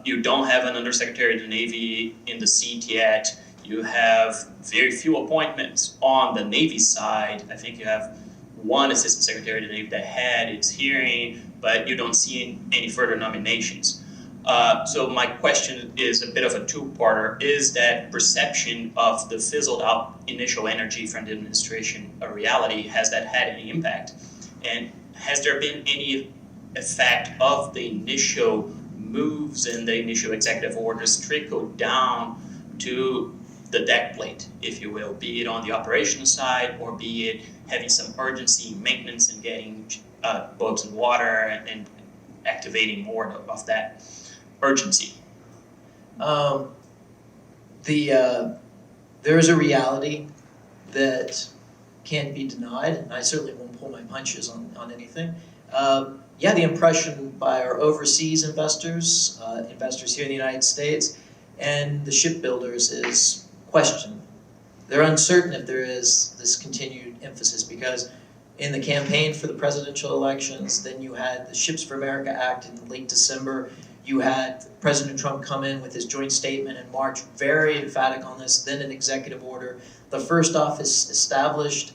You don't have an Undersecretary of the Navy in the seat yet. You have very few appointments on the Navy side. I think you have one Assistant Secretary of the Navy that had its hearing, but you don't see any further nominations. So my question is a bit of a two-parter. Is that perception of the fizzled out initial energy from the administration a reality? Has that had any impact? And has there been any effect of the initial moves and the initial executive orders trickle down to the deck plate, if you will, be it on the operations side or be it having some urgency maintenance and getting boats in water and activating more of that urgency? There is a reality that can't be denied, and I certainly won't pull my punches on anything. The impression by our overseas investors, investors here in the United States, and the shipbuilders is questioned. They're uncertain if there is this continued emphasis because in the campaign for the presidential elections, then you had the Ships for America Act in late December. You had President Trump come in with his joint statement in March, very emphatic on this, then an executive order. The first office established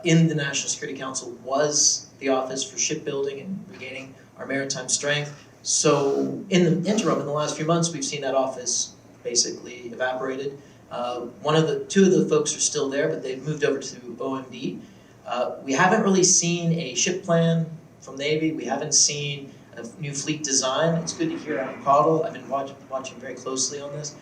in the National Security Council was the Office for Shipbuilding and regaining our maritime strength. So in the interim, in the last few months, we've seen that office basically evaporated. Two of the folks are still there, but they've moved over to OMD. We haven't really seen a ship plan from Navy. We haven't seen a new fleet design. It's good to hear out of Caudle. I've been watching very closely on this.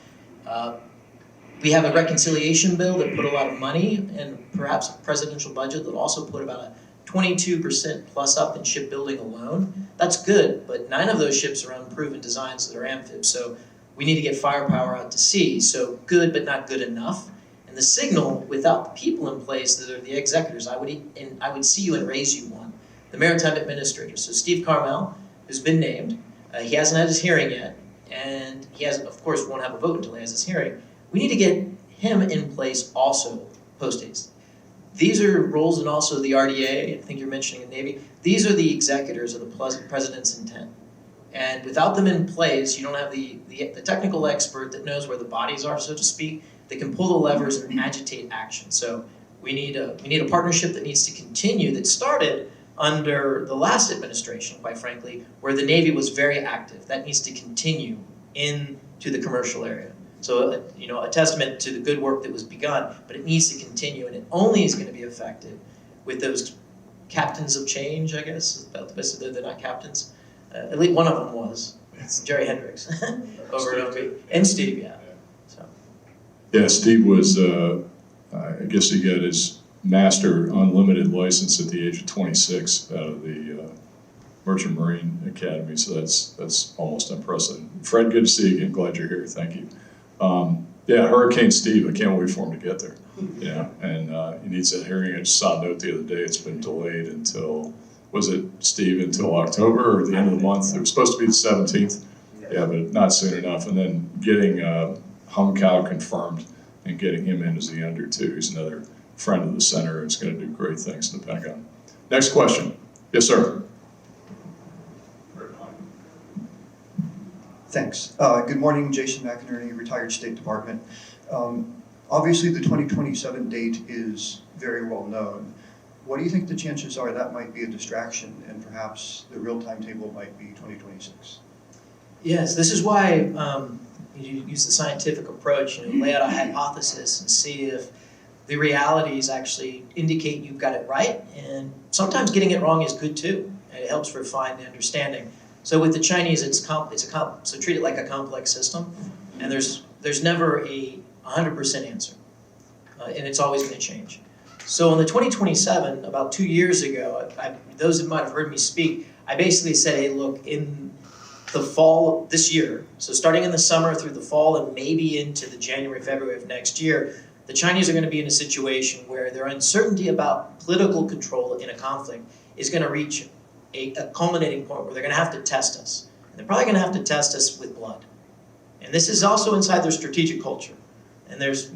We have a reconciliation bill that put a lot of money and perhaps a presidential budget that also put about a 22% plus up in shipbuilding alone. That's good, but 9 of those ships are unproven designs that are amphibs, so we need to get firepower out to sea. So good, but not good enough. And the signal, without the people in place that are the executors, I would see you and raise you one, the Maritime Administrator. So Steve Carmel, who's been named, he hasn't had his hearing yet, and he hasn't, of course, won't have a vote until he has his hearing. We need to get him in place also post-haste. These are roles, and also the RDA, I think you're mentioning the Navy. These are the executors of the president's intent. And without them in place, you don't have the technical expert that knows where the bodies are, so to speak, that can pull the levers and agitate action. So we need a partnership that needs to continue, that started under the last administration, quite frankly, where the Navy was very active. That needs to continue into the commercial area. So, a testament to the good work that was begun, but it needs to continue, and it only is going to be effective with those captains of change, I guess. They're not captains. At least one of them was. It's Jerry Hendricks over at OP. And Steve, yeah. So. Yeah, Steve was, I guess he got his master unlimited license at the age of 26 out of the Merchant Marine Academy, so that's almost unprecedented. Fred, good to see you again. Glad you're here. Thank you. Yeah, Hurricane Steve, I can't wait for him to get there. Yeah, and he needs a hearing. I just saw a note the other day. It's been delayed until, was it, Steve, until October or the end of the month? It was supposed to be the 17th. Yeah, but not soon enough. And then getting Hung Cow confirmed and getting him in as the under too. He's another friend of the center and is going to do great things in the Pentagon. Next question. Yes, sir. Thanks. Good morning, Jason McInerney, retired State Department. Obviously, the 2027 date is very well known. What do you think the chances are that might be a distraction, and perhaps the real timetable might be 2026? Yes, this is why you use the scientific approach, lay out a hypothesis and see if the realities actually indicate you've got it right. And sometimes getting it wrong is good too, and it helps refine the understanding. So with the Chinese, so treat it like a complex system, and there's never a 100% answer, and it's always going to change. So in the 2027, about 2 years ago, those that might have heard me speak, I basically said, hey, look, in the fall of this year, so starting in the summer through the fall and maybe into the January, February of next year, the Chinese are going to be in a situation where their uncertainty about political control in a conflict is going to reach a culminating point where they're going to have to test us. And they're probably going to have to test us with blood. And this is also inside their strategic culture. And there's,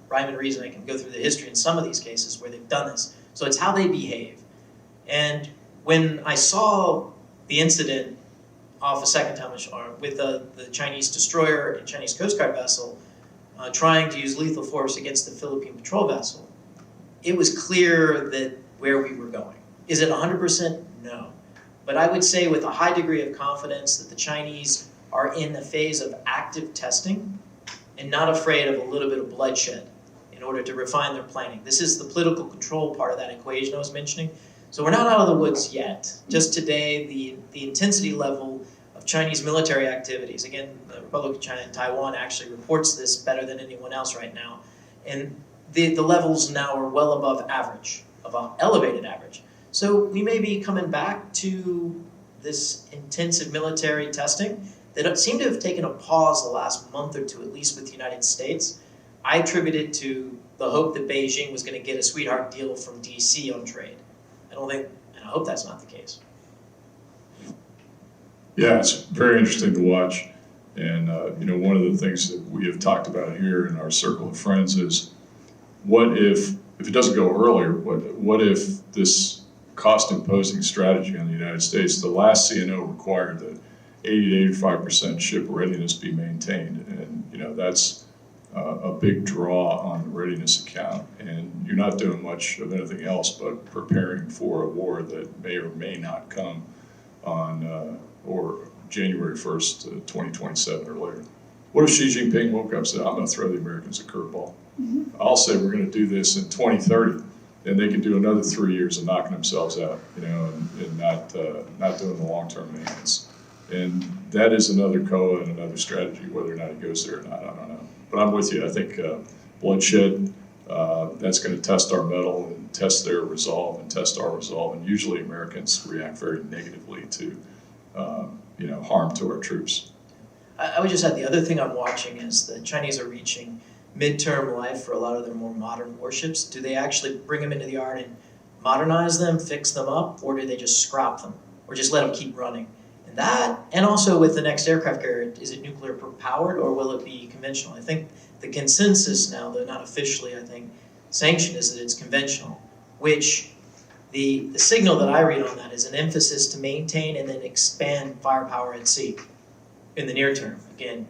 rhyme and reason, I can go through the history in some of these cases where they've done this. So it's how they behave. And when I saw the incident off a second time with the Chinese destroyer and Chinese Coast Guard vessel trying to use lethal force against the Philippine patrol vessel, it was clear that where we were going. Is it 100%? No. But I would say with a high degree of confidence that the Chinese are in the phase of active testing and not afraid of a little bit of bloodshed in order to refine their planning. This is the political control part of that equation I was mentioning. So we're not out of the woods yet. Just today, the intensity level of Chinese military activities, again, the Republic of China and Taiwan actually reports this better than anyone else right now. And the levels now are well above average, above elevated average. So we may be coming back to this intensive military testing that seemed to have taken a pause the last month or two, at least with the United States. I attribute it to the hope that Beijing was going to get a sweetheart deal from DC on trade. I hope that's not the case. Yeah, it's very interesting to watch. And, one of the things that we have talked about here in our circle of friends is what if it doesn't go earlier, what if this cost-imposing strategy on the United States, the last CNO required that 80 to 85% ship readiness be maintained. And, that's a big draw on the readiness account, and you're not doing much of anything else but preparing for a war that may or may not come on or January 1st, 2027 or later. What if Xi Jinping woke up and said, I'm going to throw the Americans a curveball? I'll say we're going to do this in 2030, and they can do another 3 years of knocking themselves out, and not doing the long-term maintenance. And that is another COA and another strategy. Whether or not it goes there or not, I don't know. But I'm with you. I think bloodshed, that's going to test our mettle and test their resolve and test our resolve. And usually Americans react very negatively to, harm to our troops. I would just add, the other thing I'm watching is the Chinese are reaching midterm life for a lot of their more modern warships. Do they actually bring them into the yard and modernize them, fix them up, or do they just scrap them, or just let them keep running? And that, and also with the next aircraft carrier, is it nuclear powered or will it be conventional? I think the consensus now, though not officially, I think, sanctioned, is that it's conventional, which the signal that I read on that is an emphasis to maintain and then expand firepower at sea in the near term. Again,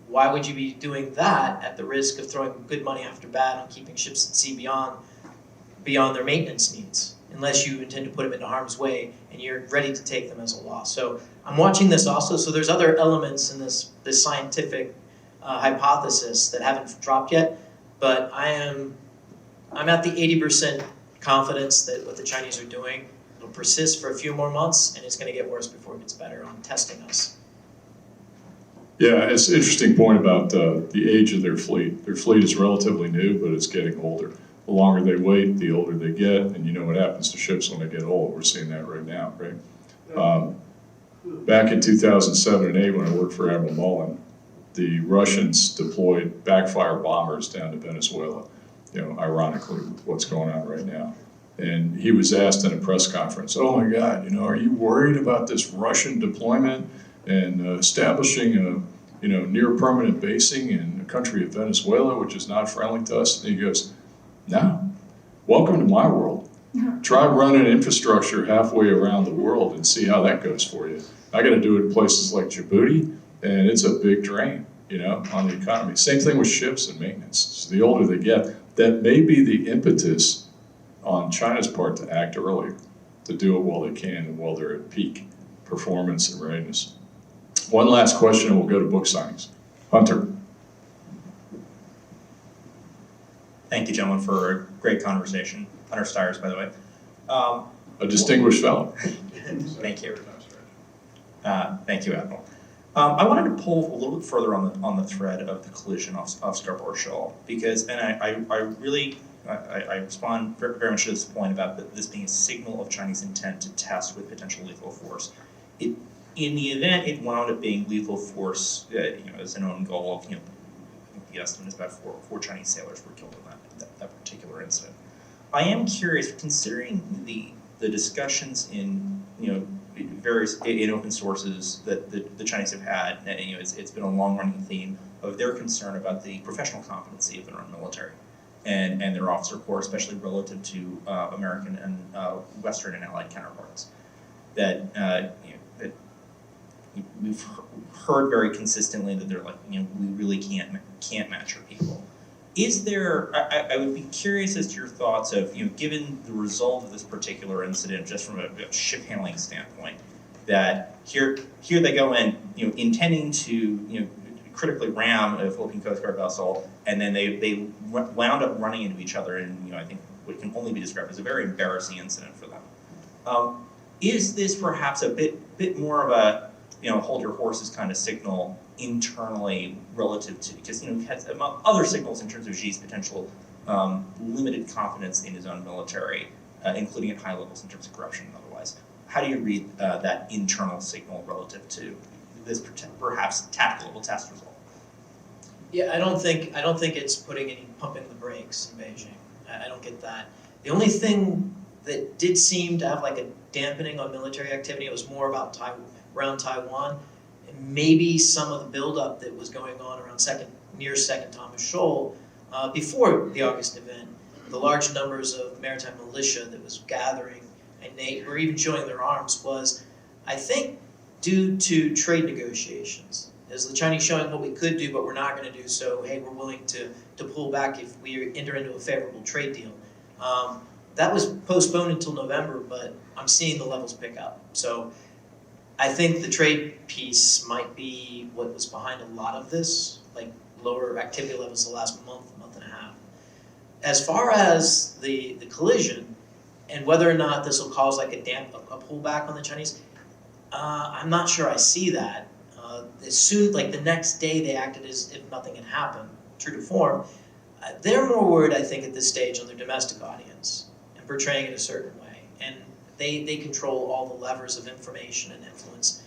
why would you be doing that at the risk of throwing good money after bad on keeping ships at sea beyond their maintenance needs, unless you intend to put them into harm's way and you're ready to take them as a loss? So I'm watching this also. So there's other elements in this scientific hypothesis that haven't dropped yet, but I'm at the 80% confidence that what the Chinese are doing will persist for a few more months, and it's going to get worse before it gets better on testing us. Yeah, it's an interesting point about the age of their fleet. Their fleet is relatively new, but it's getting older. The longer they wait, the older they get, and you know what happens to ships when they get old. We're seeing that right now, right? Back in 2007 and 8, when I worked for Admiral Mullen, the Russians deployed backfire bombers down to Venezuela, ironically, with what's going on right now. And he was asked in a press conference, oh my God, are you worried about this Russian deployment and establishing a near permanent basing in the country of Venezuela, which is not friendly to us? And he goes, no, welcome to my world. Try running infrastructure halfway around the world and see how that goes for you. I got to do it in places like Djibouti, and it's a big drain, on the economy. Same thing with ships and maintenance. So the older they get, that may be the impetus on China's part to act earlier, to do it while they can and while they're at peak performance and readiness. One last question, and we'll go to book signings. Hunter. Thank you, gentlemen, for a great conversation. Hunter Stiers, by the way. A distinguished fellow. Thank you. Thank you, Admiral. I wanted to pull a little bit further on the thread of the collision off Scarborough Shoal, because, and I respond very much to this point about this being a signal of Chinese intent to test with potential lethal force. In the event it wound up being lethal force, as an own goal of, the estimate is about four Chinese sailors were killed in that particular incident. I am curious, considering the discussions in various open sources that the Chinese have had, and it's been a long-running theme of their concern about the professional competency of their own military and their officer corps, especially relative to American and Western and Allied counterparts. That we've heard very consistently that they're like, we really can't match our people. Is there, I would be curious as to your thoughts of, given the result of this particular incident, just from a ship handling standpoint, that here they go in, intending to, critically ram a Philippine Coast Guard vessel, and then they wound up running into each other, and I think what can only be described as a very embarrassing incident for them. Is this perhaps a bit more of a, hold your horses kind of signal internally relative to, because we've had other signals in terms of Xi's potential limited confidence in his own military, including at high levels in terms of corruption and otherwise. How do you read that internal signal relative to this perhaps tactical test result? Yeah, I don't think it's pumping the brakes in Beijing. I don't get that. The only thing that did seem to have like a dampening on military activity, it was more about around Taiwan. Maybe some of the buildup that was going on around near Second Thomas Shoal before the August event, the large numbers of maritime militia that was gathering and they were even showing their arms was, I think, due to trade negotiations. Is the Chinese showing what we could do, but we're not going to do so? Hey, we're willing to pull back if we enter into a favorable trade deal. That was postponed until November, but I'm seeing the levels pick up. So I think the trade piece might be what was behind a lot of this, like lower activity levels the last month and a half. As far as the collision and whether or not this will cause like a pullback on the Chinese, I'm not sure I see that. As soon, like the next day, they acted as if nothing had happened, true to form. They're more worried, I think, at this stage on their domestic audience and portraying it a certain way. And they control all the levers of information and influence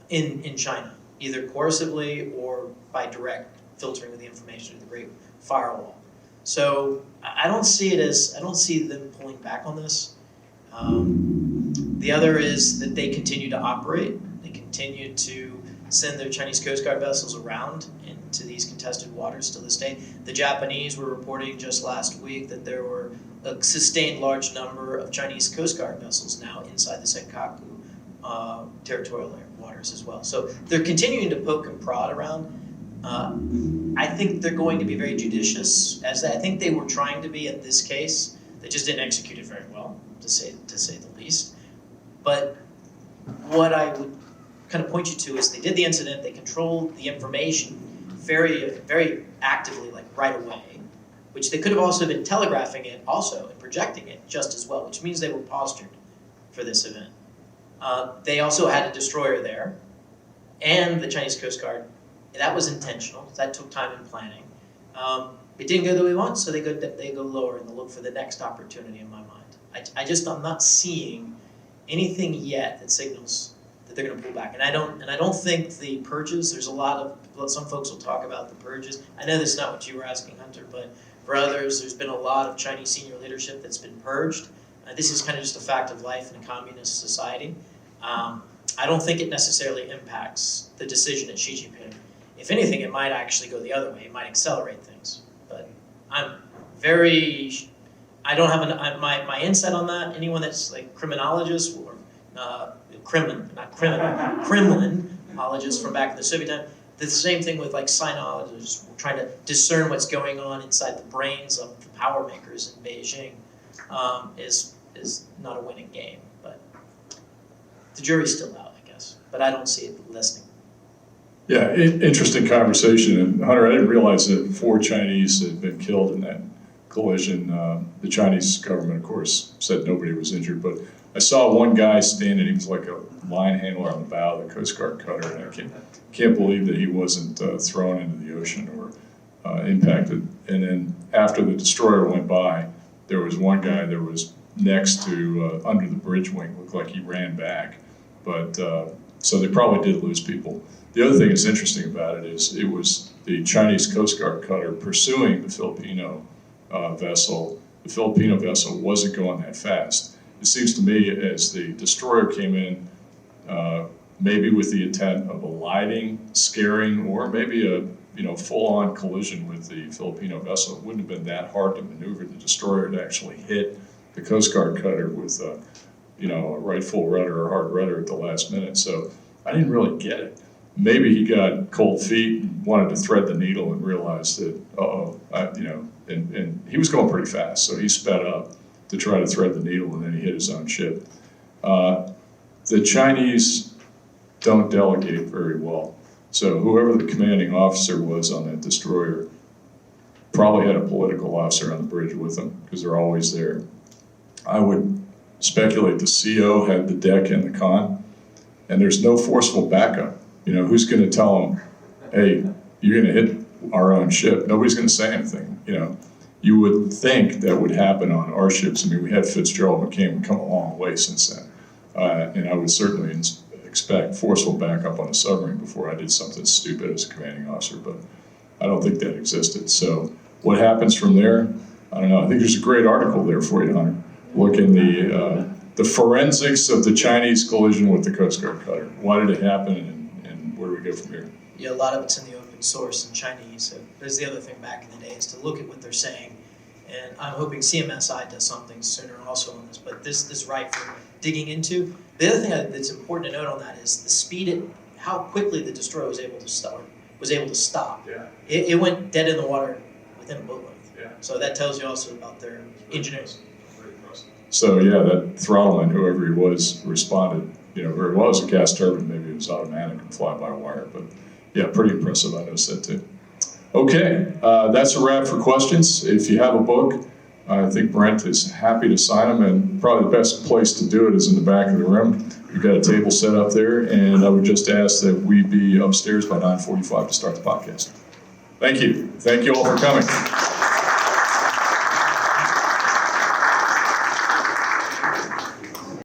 in China, either coercively or by direct filtering of the information through the Great Firewall. So I don't see them pulling back on this. The other is that they continue to operate. They continue to send their Chinese Coast Guard vessels around into these contested waters to this day. The Japanese were reporting just last week that there were a sustained large number of Chinese Coast Guard vessels now inside the Senkaku territorial waters as well. So they're continuing to poke and prod around. I think they're going to be very judicious, as I think they were trying to be in this case. They just didn't execute it very well, to say the least. But what I would kind of point you to is they did the incident, they controlled the information very, very actively, like right away, which they could have also been telegraphing it also and projecting it just as well, which means they were postured for this event. They also had a destroyer there, and the Chinese Coast Guard. That was intentional. That took time and planning. It didn't go the way we want, so they go lower and they look for the next opportunity. In my mind, I'm not seeing anything yet that signals that they're going to pull back. And I don't think the purges. There's a lot of some folks will talk about the purges. I know this is not what you were asking, Hunter, but for others, there's been a lot of Chinese senior leadership that's been purged. This is kind of just a fact of life in a communist society. I don't think it necessarily impacts the decision at Xi Jinping. If anything, it might actually go the other way. It might accelerate things. But I don't have my insight on that. Anyone that's like criminologist or Kremlinologists from back in the Soviet time, the same thing with like sinologists. We're trying to discern what's going on inside the brains of the power makers in Beijing is not a winning game. But the jury's still out, I guess. But I don't see it listening. Yeah, interesting conversation. And Hunter, I didn't realize that 4 Chinese had been killed in that collision. The Chinese government, of course, said nobody was injured, but I saw one guy standing. He was like a line handler on the bow of the Coast Guard cutter, and I can't believe that he wasn't thrown into the ocean or impacted. And then after the destroyer went by, there was one guy that was next to under the bridge wing. Looked like he ran back, but so they probably did lose people. The other thing that's interesting about it is it was the Chinese Coast Guard cutter pursuing the Filipino vessel. The Filipino vessel wasn't going that fast. It seems to me as the destroyer came in, maybe with the intent of eliding, scaring, or maybe a full-on collision with the Filipino vessel, it wouldn't have been that hard to maneuver the destroyer to actually hit the Coast Guard cutter with a right full rudder or hard rudder at the last minute. So I didn't really get it. Maybe he got cold feet and wanted to thread the needle and realized that, and he was going pretty fast, so he sped up to try to thread the needle, and then he hit his own ship. The Chinese don't delegate very well. So whoever the commanding officer was on that destroyer probably had a political officer on the bridge with them, because they're always there. I would speculate the CO had the deck and the con, and there's no forceful backup. Who's going to tell them, hey, you're going to hit our own ship? Nobody's going to say anything. You would think that would happen on our ships. I mean, we had Fitzgerald McCain come a long way since then. And I would certainly expect forceful backup on a submarine before I did something stupid as a commanding officer, but I don't think that existed. So what happens from there? I don't know. I think there's a great article there for you, Hunter. Look in the forensics of the Chinese collision with the Coast Guard cutter. Why did it happen, and where do we go from here? Yeah, a lot of it's in the open source in Chinese. So there's the other thing back in the day is to look at what they're saying. And I'm hoping CMSI does something sooner also on this. But this right for digging into. The other thing that's important to note on that is the speed at how quickly the destroyer was able to stop. Yeah. It went dead in the water within a boat length. Yeah. So that tells you also about their engineering. So yeah, that throttleman, whoever he was, responded, very well. It was a gas turbine, maybe it was automatic and fly by wire, but yeah, pretty impressive. I noticed that too. Okay, that's a wrap for questions. If you have a book, I think Brent is happy to sign them, and probably the best place to do it is in the back of the room. We've got a table set up there, and I would just ask that we be upstairs by 9:45 to start the podcast. Thank you. Thank you all for coming.